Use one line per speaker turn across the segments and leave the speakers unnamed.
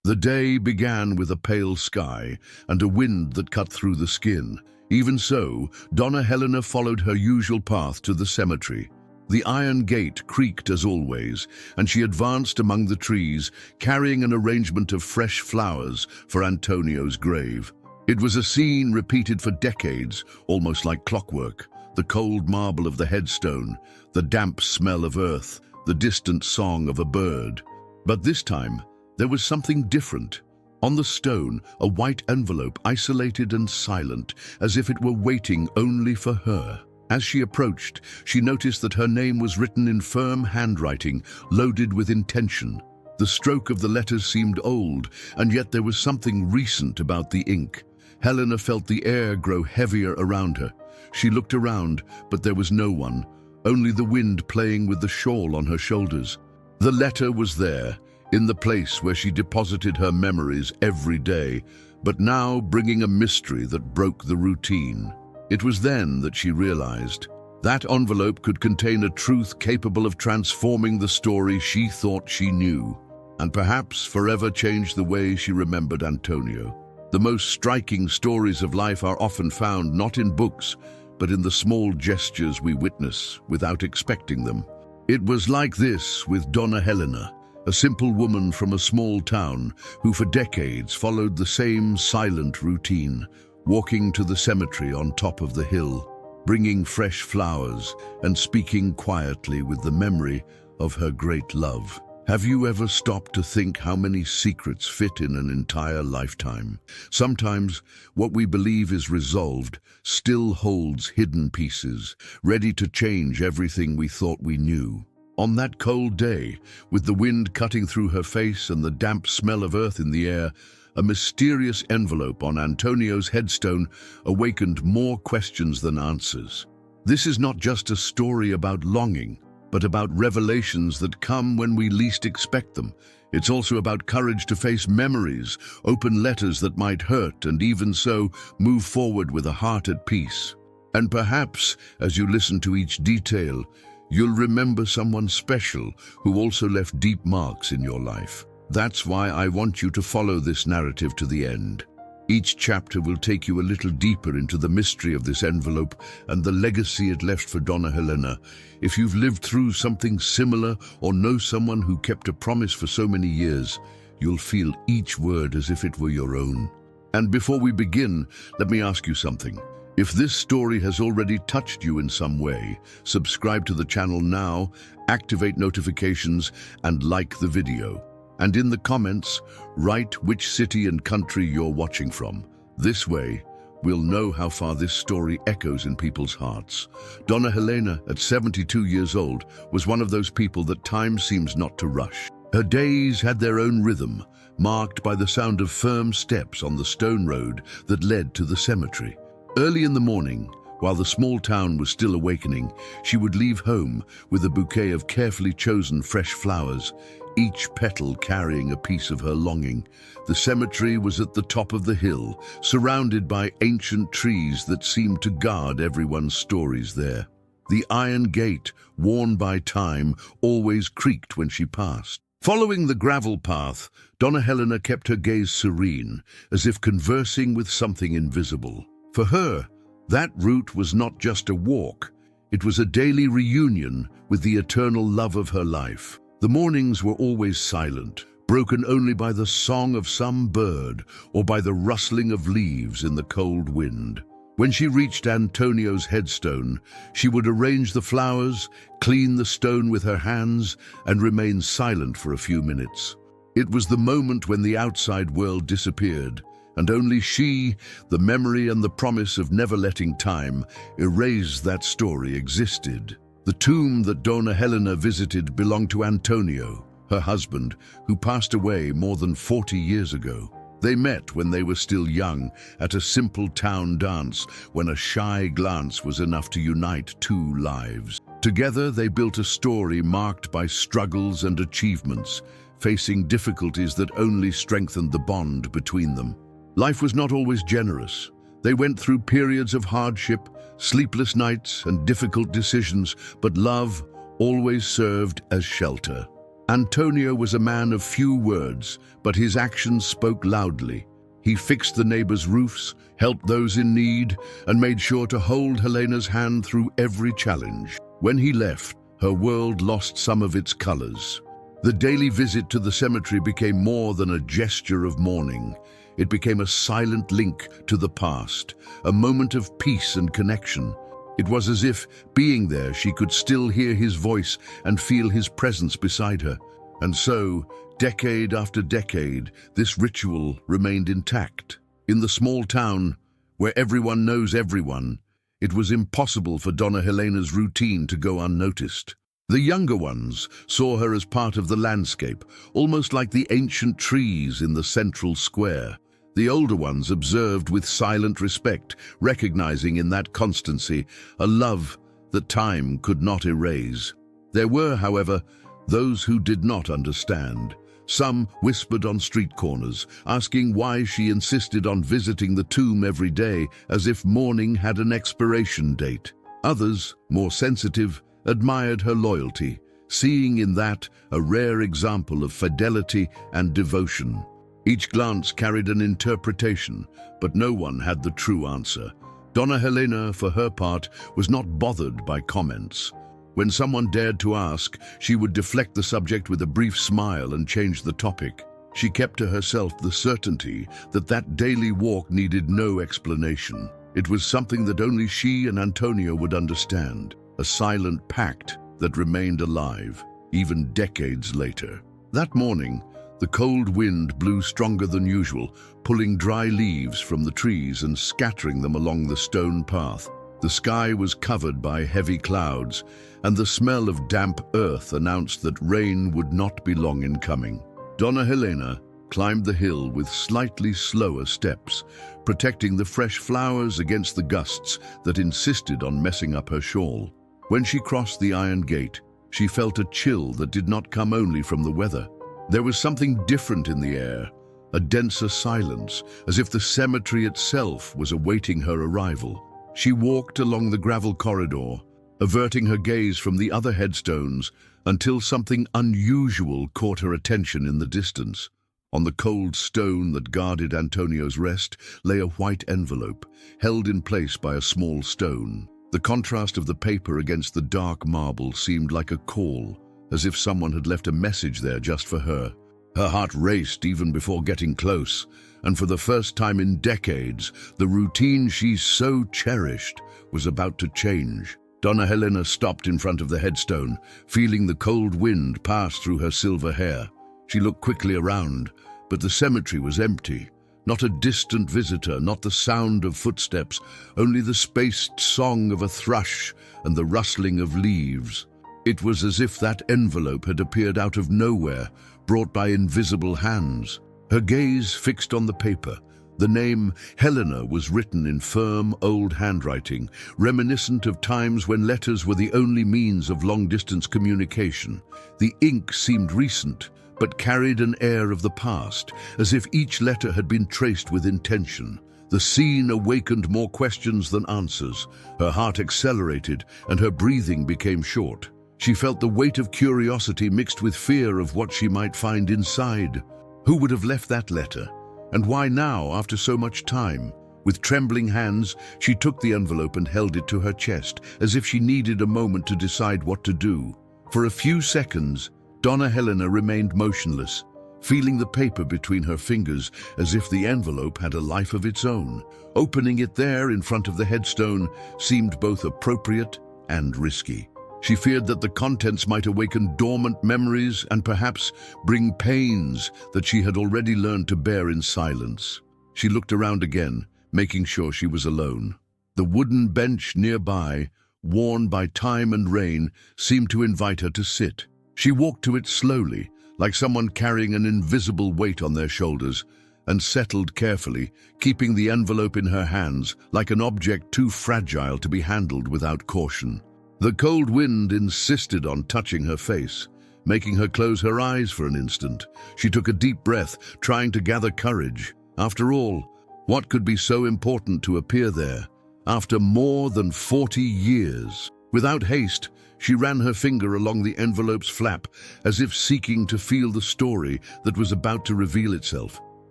The day began with a pale sky and a wind that cut through the skin. Even so, Donna Helena followed her usual path to the cemetery. The iron gate creaked as always, and she advanced among the trees, carrying an arrangement of fresh flowers for Antonio's grave. It was a scene repeated for decades, almost like clockwork. The cold marble of the headstone, the damp smell of earth, the distant song of a bird. But this time, there was something different. On the stone, a white envelope, isolated and silent, as if it were waiting only for her. As she approached, she noticed that her name was written in firm handwriting, loaded with intention. The stroke of the letters seemed old, and yet there was something recent about the ink. Helena felt the air grow heavier around her. She looked around, but there was no one, only the wind playing with the shawl on her shoulders. The letter was there, in the place where she deposited her memories every day, but now bringing a mystery that broke the routine. It was then that she realized that envelope could contain a truth capable of transforming the story she thought she knew, and perhaps forever change the way she remembered Antonio. The most striking stories of life are often found not in books, but in the small gestures we witness without expecting them. It was like this with Donna Helena, a simple woman from a small town who for decades followed the same silent routine, walking to the cemetery on top of the hill, bringing fresh flowers and speaking quietly with the memory of her great love. Have you ever stopped to think how many secrets fit in an entire lifetime? Sometimes what we believe is resolved still holds hidden pieces, ready to change everything we thought we knew. On that cold day, with the wind cutting through her face and the damp smell of earth in the air, a mysterious envelope on Antonio's headstone awakened more questions than answers. This is not just a story about longing, but about revelations that come when we least expect them. It's also about courage to face memories, open letters that might hurt, and even so, move forward with a heart at peace. And perhaps, as you listen to each detail, you'll remember someone special who also left deep marks in your life. That's why I want you to follow this narrative to the end. Each chapter will take you a little deeper into the mystery of this envelope and the legacy it left for Donna Helena. If you've lived through something similar or know someone who kept a promise for so many years, you'll feel each word as if it were your own. And before we begin, let me ask you something. If this story has already touched you in some way, subscribe to the channel now, activate notifications, and like the video. And in the comments, write which city and country you're watching from. This way, we'll know how far this story echoes in people's hearts. Donna Helena, at 72 years old, was one of those people that time seems not to rush. Her days had their own rhythm, marked by the sound of firm steps on the stone road that led to the cemetery. Early in the morning, while the small town was still awakening, she would leave home with a bouquet of carefully chosen fresh flowers, each petal carrying a piece of her longing. The cemetery was at the top of the hill, surrounded by ancient trees that seemed to guard everyone's stories there. The iron gate, worn by time, always creaked when she passed. Following the gravel path, Donna Helena kept her gaze serene, as if conversing with something invisible. For her, that route was not just a walk, it was a daily reunion with the eternal love of her life. The mornings were always silent, broken only by the song of some bird or by the rustling of leaves in the cold wind. When she reached Antonio's headstone, she would arrange the flowers, clean the stone with her hands, and remain silent for a few minutes. It was the moment when the outside world disappeared, and only she, the memory and the promise of never letting time erase that story existed. The tomb that Donna Helena visited belonged to Antonio, her husband, who passed away more than 40 years ago. They met when they were still young at a simple town dance when a shy glance was enough to unite two lives. Together they built a story marked by struggles and achievements, facing difficulties that only strengthened the bond between them. Life was not always generous. They went through periods of hardship, sleepless nights, and difficult decisions, but love always served as shelter. Antonio was a man of few words, but his actions spoke loudly. He fixed the neighbors' roofs, helped those in need, and made sure to hold Helena's hand through every challenge. When he left, her world lost some of its colors. The daily visit to the cemetery became more than a gesture of mourning. It became a silent link to the past, a moment of peace and connection. It was as if, being there, she could still hear his voice and feel his presence beside her. And so, decade after decade, this ritual remained intact. In the small town, where everyone knows everyone, it was impossible for Donna Helena's routine to go unnoticed. The younger ones saw her as part of the landscape, almost like the ancient trees in the central square. The older ones observed with silent respect, recognizing in that constancy a love that time could not erase. There were, however, those who did not understand. Some whispered on street corners, asking why she insisted on visiting the tomb every day as if mourning had an expiration date. Others, more sensitive, admired her loyalty, seeing in that a rare example of fidelity and devotion. Each glance carried an interpretation, but no one had the true answer. Donna Helena, for her part, was not bothered by comments. When someone dared to ask, she would deflect the subject with a brief smile and change the topic. She kept to herself the certainty that that daily walk needed no explanation. It was something that only she and Antonio would understand, a silent pact that remained alive, even decades later. That morning, the cold wind blew stronger than usual, pulling dry leaves from the trees and scattering them along the stone path. The sky was covered by heavy clouds, and the smell of damp earth announced that rain would not be long in coming. Donna Helena climbed the hill with slightly slower steps, protecting the fresh flowers against the gusts that insisted on messing up her shawl. When she crossed the iron gate, she felt a chill that did not come only from the weather. There was something different in the air, a denser silence, as if the cemetery itself was awaiting her arrival. She walked along the gravel corridor, averting her gaze from the other headstones until something unusual caught her attention in the distance. On the cold stone that guarded Antonio's rest lay a white envelope, held in place by a small stone. The contrast of the paper against the dark marble seemed like a call, as if someone had left a message there just for her. Her heart raced even before getting close, and for the first time in decades, the routine she so cherished was about to change. Donna Helena stopped in front of the headstone, feeling the cold wind pass through her silver hair. She looked quickly around, but the cemetery was empty. Not a distant visitor, not the sound of footsteps, only the spaced song of a thrush and the rustling of leaves. It was as if that envelope had appeared out of nowhere, brought by invisible hands. Her gaze fixed on the paper. The name Helena was written in firm, old handwriting, reminiscent of times when letters were the only means of long-distance communication. The ink seemed recent, but carried an air of the past, as if each letter had been traced with intention. The scene awakened more questions than answers. Her heart accelerated, and her breathing became short. She felt the weight of curiosity mixed with fear of what she might find inside. Who would have left that letter? And why now, after so much time? With trembling hands, she took the envelope and held it to her chest, as if she needed a moment to decide what to do. For a few seconds, Donna Helena remained motionless, feeling the paper between her fingers as if the envelope had a life of its own. Opening it there in front of the headstone seemed both appropriate and risky. She feared that the contents might awaken dormant memories and perhaps bring pains that she had already learned to bear in silence. She looked around again, making sure she was alone. The wooden bench nearby, worn by time and rain, seemed to invite her to sit. She walked to it slowly, like someone carrying an invisible weight on their shoulders, and settled carefully, keeping the envelope in her hands like an object too fragile to be handled without caution. The cold wind insisted on touching her face, making her close her eyes for an instant. She took a deep breath, trying to gather courage. After all, what could be so important to appear there? After more than 40 years. Without haste, she ran her finger along the envelope's flap, as if seeking to feel the story that was about to reveal itself.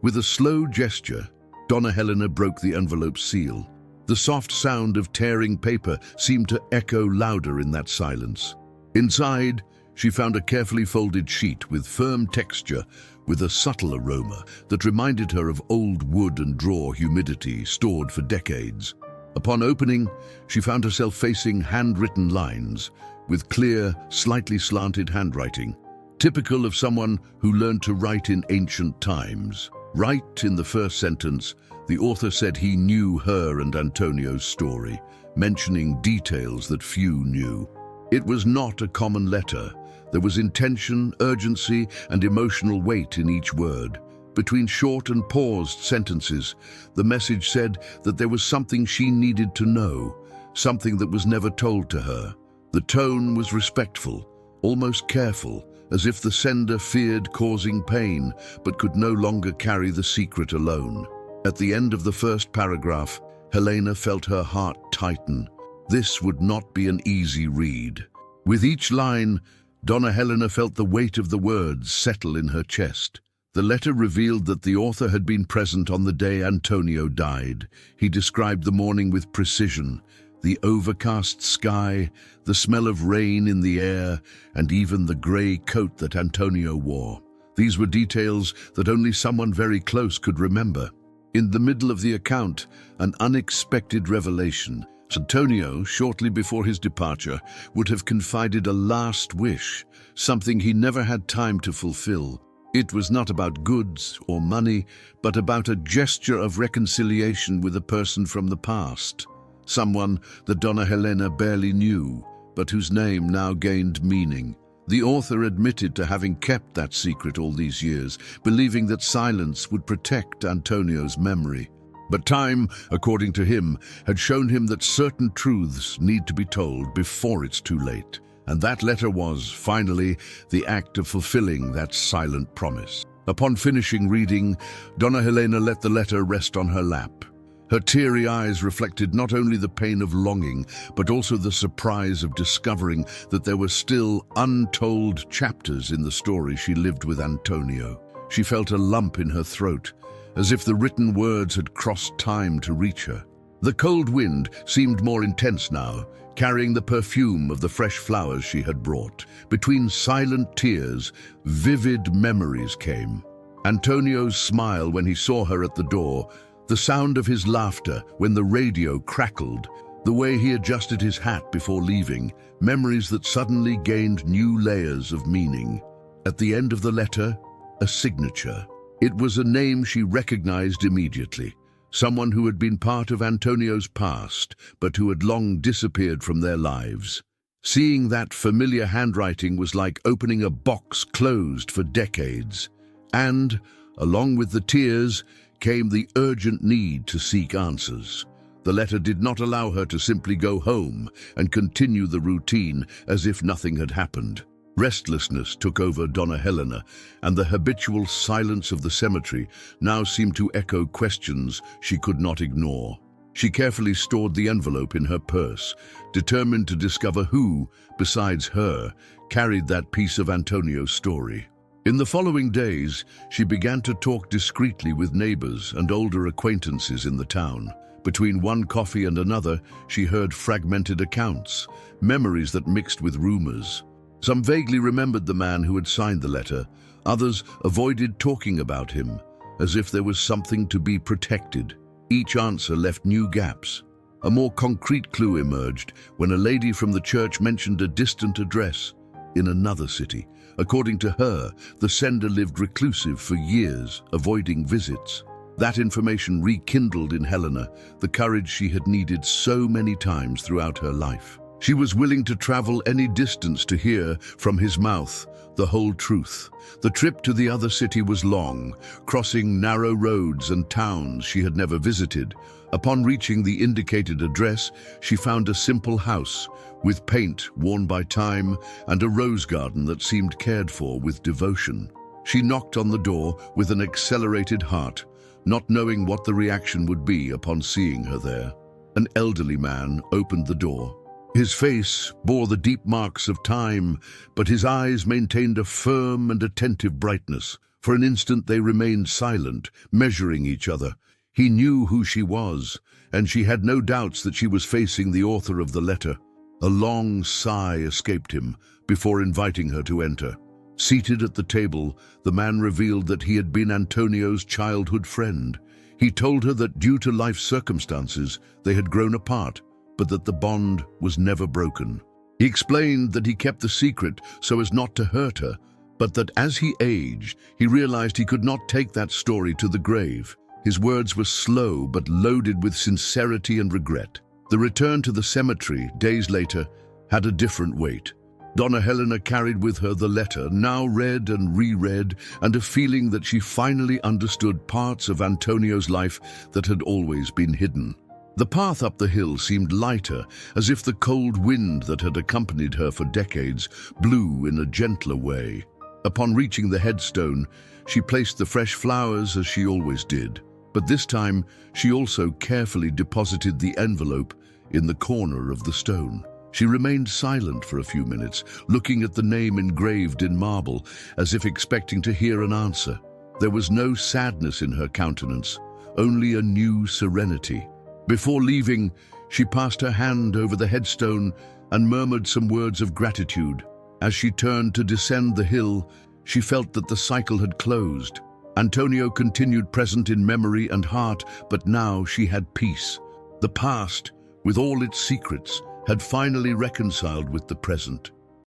With a slow gesture, Donna Helena broke the envelope's seal. The soft sound of tearing paper seemed to echo louder in that silence. Inside, she found a carefully folded sheet with firm texture, with a subtle aroma that reminded her of old wood and drawer humidity stored for decades. Upon opening, she found herself facing handwritten lines, with clear, slightly slanted handwriting, typical of someone who learned to write in ancient times. Right in the first sentence, the author said he knew her and Antonio's story, mentioning details that few knew. It was not a common letter. There was intention, urgency, and emotional weight in each word. Between short and paused sentences, the message said that there was something she needed to know, something that was never told to her. The tone was respectful, almost careful, as if the sender feared causing pain, but could no longer carry the secret alone. At the end of the first paragraph, Helena felt her heart tighten. This would not be an easy read. With each line, Donna Helena felt the weight of the words settle in her chest. The letter revealed that the author had been present on the day Antonio died. He described the morning with precision: the overcast sky, the smell of rain in the air, and even the grey coat that Antonio wore. These were details that only someone very close could remember. In the middle of the account, an unexpected revelation. Antonio, shortly before his departure, would have confided a last wish, something he never had time to fulfill. It was not about goods or money, but about a gesture of reconciliation with a person from the past. Someone that Donna Helena barely knew, but whose name now gained meaning. The author admitted to having kept that secret all these years, believing that silence would protect Antonio's memory. But time, according to him, had shown him that certain truths need to be told before it's too late. And that letter was, finally, the act of fulfilling that silent promise. Upon finishing reading, Donna Helena let the letter rest on her lap. Her teary eyes reflected not only the pain of longing, but also the surprise of discovering that there were still untold chapters in the story she lived with Antonio. She felt a lump in her throat, as if the written words had crossed time to reach her. The cold wind seemed more intense now, carrying the perfume of the fresh flowers she had brought. Between silent tears, vivid memories came. Antonio's smile when he saw her at the door, the sound of his laughter when the radio crackled, the way he adjusted his hat before leaving, memories that suddenly gained new layers of meaning. At the end of the letter, a signature. It was a name she recognized immediately, someone who had been part of Antonio's past, but who had long disappeared from their lives. Seeing that familiar handwriting was like opening a box closed for decades. And, along with the tears, came the urgent need to seek answers. The letter did not allow her to simply go home and continue the routine as if nothing had happened. Restlessness took over Donna Helena, and the habitual silence of the cemetery now seemed to echo questions she could not ignore. She carefully stored the envelope in her purse, determined to discover who, besides her, carried that piece of Antonio's story. In the following days, she began to talk discreetly with neighbors and older acquaintances in the town. Between one coffee and another, she heard fragmented accounts, memories that mixed with rumors. Some vaguely remembered the man who had signed the letter. Others avoided talking about him, as if there was something to be protected. Each answer left new gaps. A more concrete clue emerged when a lady from the church mentioned a distant address in another city. According to her, the sender lived reclusive for years, avoiding visits. That information rekindled in Helena the courage she had needed so many times throughout her life. She was willing to travel any distance to hear from his mouth the whole truth. The trip to the other city was long, crossing narrow roads and towns she had never visited. Upon reaching the indicated address, she found a simple house with paint worn by time and a rose garden that seemed cared for with devotion. She knocked on the door with an accelerated heart, not knowing what the reaction would be upon seeing her there. An elderly man opened the door. His face bore the deep marks of time, but his eyes maintained a firm and attentive brightness. For an instant they remained silent, measuring each other. He knew who she was, and she had no doubts that she was facing the author of the letter. A long sigh escaped him before inviting her to enter. Seated at the table, the man revealed that he had been Antonio's childhood friend. He told her that due to life circumstances, they had grown apart, but that the bond was never broken. He explained that he kept the secret so as not to hurt her, but that as he aged, he realized he could not take that story to the grave. His words were slow but loaded with sincerity and regret. The return to the cemetery, days later, had a different weight. Donna Helena carried with her the letter, now read and reread, and a feeling that she finally understood parts of Antonio's life that had always been hidden. The path up the hill seemed lighter, as if the cold wind that had accompanied her for decades blew in a gentler way. Upon reaching the headstone, she placed the fresh flowers as she always did. But this time, she also carefully deposited the envelope in the corner of the stone. She remained silent for a few minutes, looking at the name engraved in marble, as if expecting to hear an answer. There was no sadness in her countenance, only a new serenity. Before leaving, she passed her hand over the headstone and murmured some words of gratitude. As she turned to descend the hill, she felt that the cycle had closed. Antonio continued present in memory and heart, but now she had peace. The past, with all its secrets, had finally reconciled with the present.